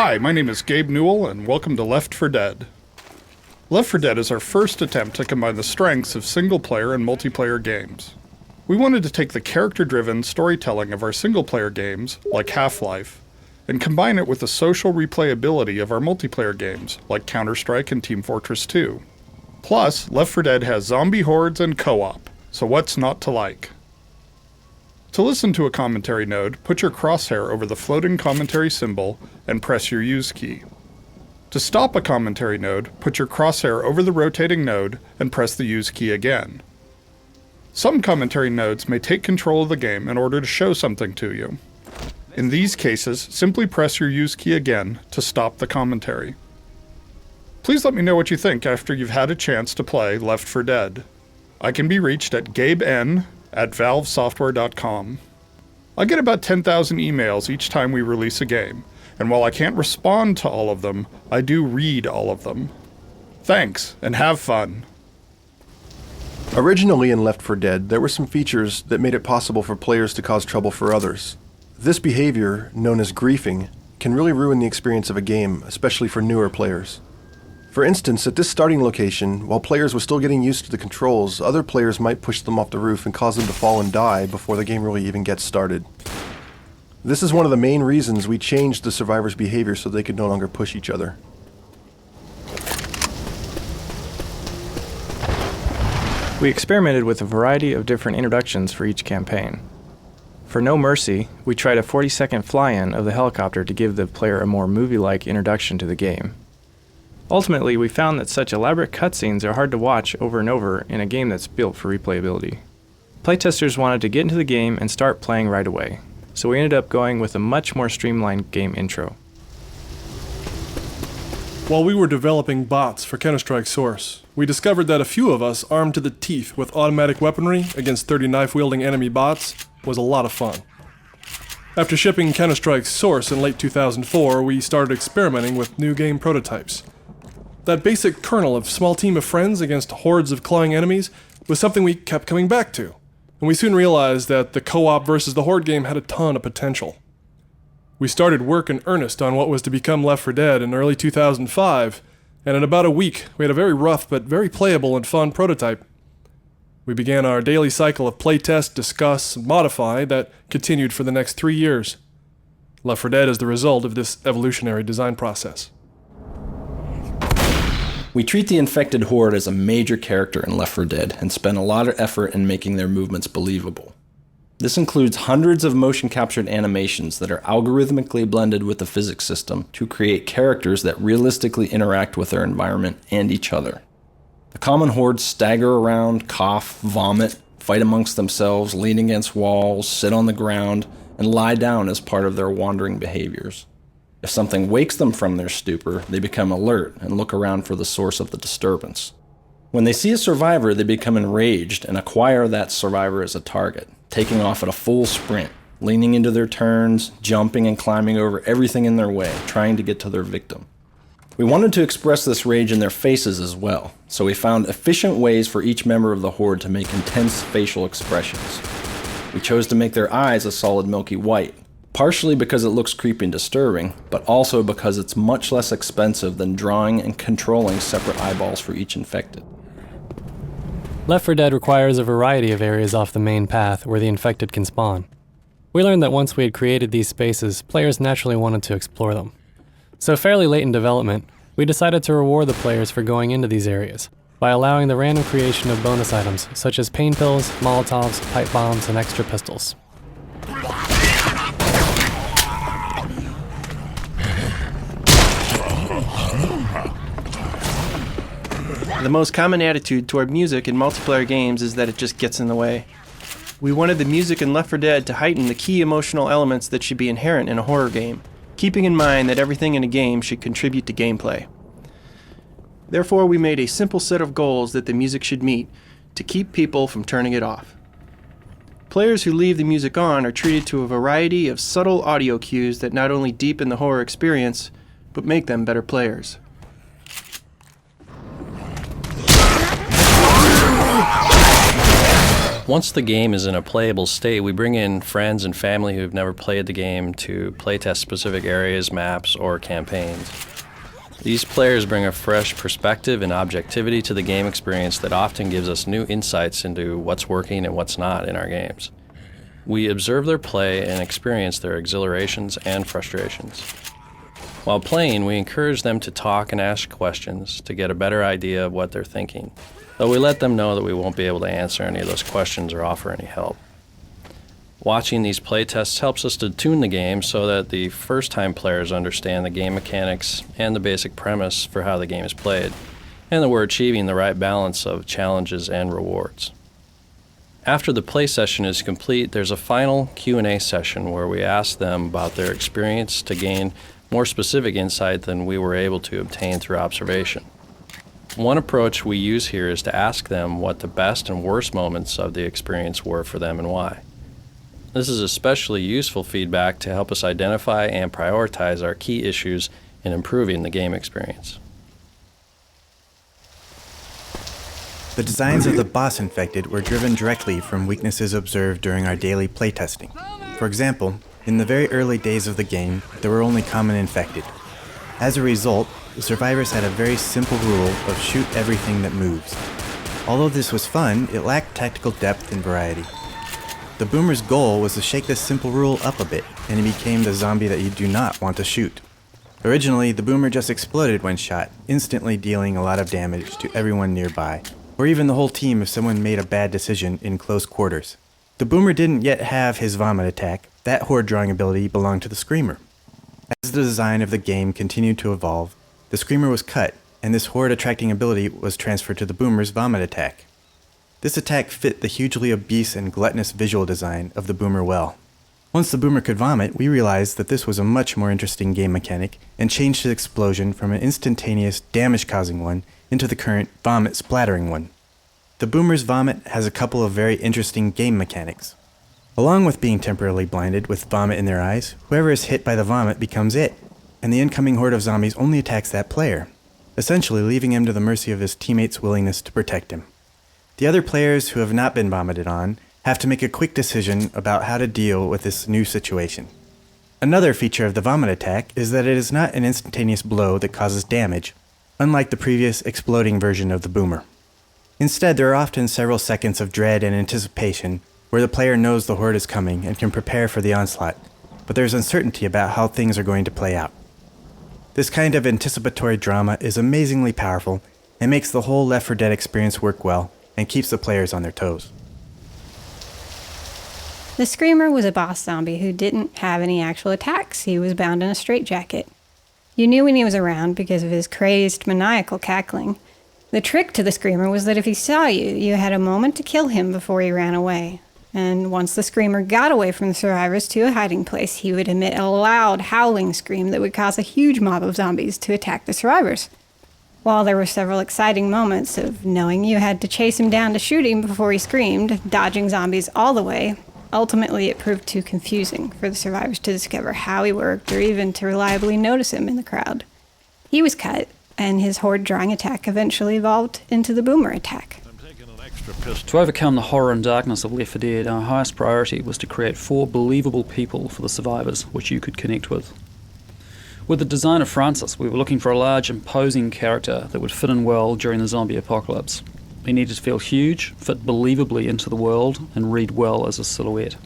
Hi, my name is Gabe Newell, and welcome to Left 4 Dead. Left 4 Dead is our first attempt to combine the strengths of single-player and multiplayer games. We wanted to take the character-driven storytelling of our single-player games, like Half-Life, and combine it with the social replayability of our multiplayer games, like Counter-Strike and Team Fortress 2. Plus, Left 4 Dead has zombie hordes and co-op, so what's not to like? To listen to a commentary node, put your crosshair over the floating commentary symbol and press your use key. To stop a commentary node, put your crosshair over the rotating node and press the use key again. Some commentary nodes may take control of the game in order to show something to you. In these cases, simply press your use key again to stop the commentary. Please let me know what you think after you've had a chance to play Left 4 Dead. I can be reached at gaben@valvesoftware.com. I get about 10,000 emails each time we release a game, and while I can't respond to all of them, I do read all of them. Thanks, and have fun. Originally in Left 4 Dead, there were some features that made it possible for players to cause trouble for others. This behavior, known as griefing, can really ruin the experience of a game, especially for newer players. For instance, at this starting location, while players were still getting used to the controls, other players might push them off the roof and cause them to fall and die before the game really even gets started. This is one of the main reasons we changed the survivors' behavior so they could no longer push each other. We experimented with a variety of different introductions for each campaign. For No Mercy, we tried a 40-second fly-in of the helicopter to give the player a more movie-like introduction to the game. Ultimately, we found that such elaborate cutscenes are hard to watch over and over in a game that's built for replayability. Playtesters wanted to get into the game and start playing right away, so we ended up going with a much more streamlined game intro. While we were developing bots for Counter-Strike Source, we discovered that a few of us armed to the teeth with automatic weaponry against 30 knife-wielding enemy bots was a lot of fun. After shipping Counter-Strike Source in late 2004, we started experimenting with new game prototypes. That basic kernel of small team of friends against hordes of clawing enemies was something we kept coming back to, and we soon realized that the co-op versus the horde game had a ton of potential. We started work in earnest on what was to become Left 4 Dead in early 2005, and in about a week, we had a very rough but very playable and fun prototype. We began our daily cycle of playtest, discuss, and modify that continued for the next 3 years. Left 4 Dead is the result of this evolutionary design process. We treat the infected horde as a major character in Left 4 Dead and spend a lot of effort in making their movements believable. This includes hundreds of motion-captured animations that are algorithmically blended with the physics system to create characters that realistically interact with their environment and each other. The common hordes stagger around, cough, vomit, fight amongst themselves, lean against walls, sit on the ground, and lie down as part of their wandering behaviors. If something wakes them from their stupor, they become alert and look around for the source of the disturbance. When they see a survivor, they become enraged and acquire that survivor as a target, taking off at a full sprint, leaning into their turns, jumping and climbing over everything in their way, trying to get to their victim. We wanted to express this rage in their faces as well, so we found efficient ways for each member of the horde to make intense facial expressions. We chose to make their eyes a solid milky white, partially because it looks creepy and disturbing, but also because it's much less expensive than drawing and controlling separate eyeballs for each infected. Left 4 Dead requires a variety of areas off the main path where the infected can spawn. We learned that once we had created these spaces, players naturally wanted to explore them. So fairly late in development, we decided to reward the players for going into these areas by allowing the random creation of bonus items such as pain pills, Molotovs, pipe bombs, and extra pistols. The most common attitude toward music in multiplayer games is that it just gets in the way. We wanted the music in Left 4 Dead to heighten the key emotional elements that should be inherent in a horror game, keeping in mind that everything in a game should contribute to gameplay. Therefore, we made a simple set of goals that the music should meet to keep people from turning it off. Players who leave the music on are treated to a variety of subtle audio cues that not only deepen the horror experience, but make them better players. Once the game is in a playable state, we bring in friends and family who've never played the game to playtest specific areas, maps, or campaigns. These players bring a fresh perspective and objectivity to the game experience that often gives us new insights into what's working and what's not in our games. We observe their play and experience their exhilarations and frustrations. While playing, we encourage them to talk and ask questions to get a better idea of what they're thinking, though we let them know that we won't be able to answer any of those questions or offer any help. Watching these playtests helps us to tune the game so that the first-time players understand the game mechanics and the basic premise for how the game is played, and that we're achieving the right balance of challenges and rewards. After the play session is complete, there's a final Q&A session where we ask them about their experience to gain more specific insight than we were able to obtain through observation. One approach we use here is to ask them what the best and worst moments of the experience were for them and why. This is especially useful feedback to help us identify and prioritize our key issues in improving the game experience. The designs of the boss infected were driven directly from weaknesses observed during our daily playtesting. For example, in the very early days of the game, there were only common infected. As a result, the survivors had a very simple rule of shoot everything that moves. Although this was fun, it lacked tactical depth and variety. The boomer's goal was to shake this simple rule up a bit, and he became the zombie that you do not want to shoot. Originally, the boomer just exploded when shot, instantly dealing a lot of damage to everyone nearby, or even the whole team if someone made a bad decision in close quarters. The boomer didn't yet have his vomit attack. That horde drawing ability belonged to the screamer. As the design of the game continued to evolve, the screamer was cut, and this horde attracting ability was transferred to the boomer's vomit attack. This attack fit the hugely obese and gluttonous visual design of the boomer well. Once the boomer could vomit, we realized that this was a much more interesting game mechanic and changed the explosion from an instantaneous damage-causing one into the current vomit-splattering one. The boomer's vomit has a couple of very interesting game mechanics. Along with being temporarily blinded with vomit in their eyes, whoever is hit by the vomit becomes it, and the incoming horde of zombies only attacks that player, essentially leaving him to the mercy of his teammates' willingness to protect him. The other players who have not been vomited on have to make a quick decision about how to deal with this new situation. Another feature of the vomit attack is that it is not an instantaneous blow that causes damage, unlike the previous exploding version of the boomer. Instead, there are often several seconds of dread and anticipation where the player knows the horde is coming and can prepare for the onslaught, but there's uncertainty about how things are going to play out. This kind of anticipatory drama is amazingly powerful and makes the whole Left 4 Dead experience work well and keeps the players on their toes. The Screamer was a boss zombie who didn't have any actual attacks. He was bound in a straitjacket. You knew when he was around because of his crazed, maniacal cackling. The trick to the Screamer was that if he saw you, you had a moment to kill him before he ran away. And once the Screamer got away from the survivors to a hiding place, he would emit a loud, howling scream that would cause a huge mob of zombies to attack the survivors. While there were several exciting moments of knowing you had to chase him down to shoot him before he screamed, dodging zombies all the way, ultimately it proved too confusing for the survivors to discover how he worked or even to reliably notice him in the crowd. He was cut, and his horde drawing attack eventually evolved into the boomer attack. To overcome the horror and darkness of Left 4 Dead, our highest priority was to create 4 believable people for the survivors, which you could connect with. With the design of Francis, we were looking for a large, imposing character that would fit in well during the zombie apocalypse. He needed to feel huge, fit believably into the world, and read well as a silhouette.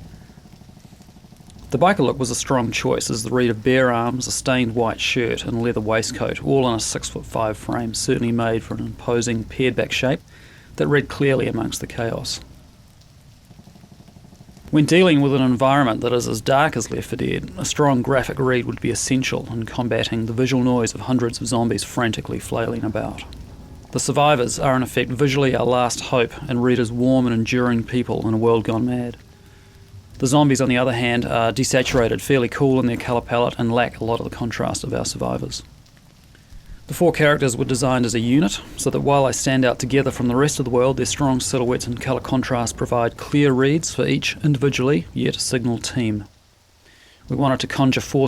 The biker look was a strong choice, as the read of bare arms, a stained white shirt, and a leather waistcoat, all in a 6'5" frame, certainly made for an imposing, pared-back shape that read clearly amongst the chaos. When dealing with an environment that is as dark as Left 4 Dead, a strong graphic read would be essential in combating the visual noise of hundreds of zombies frantically flailing about. The survivors are in effect visually our last hope and read as warm and enduring people in a world gone mad. The zombies, on the other hand, are desaturated, fairly cool in their colour palette, and lack a lot of the contrast of our survivors. The 4 characters were designed as a unit, so that while they stand out together from the rest of the world, their strong silhouettes and colour contrast provide clear reads for each individually, yet a signal team. We wanted to conjure 4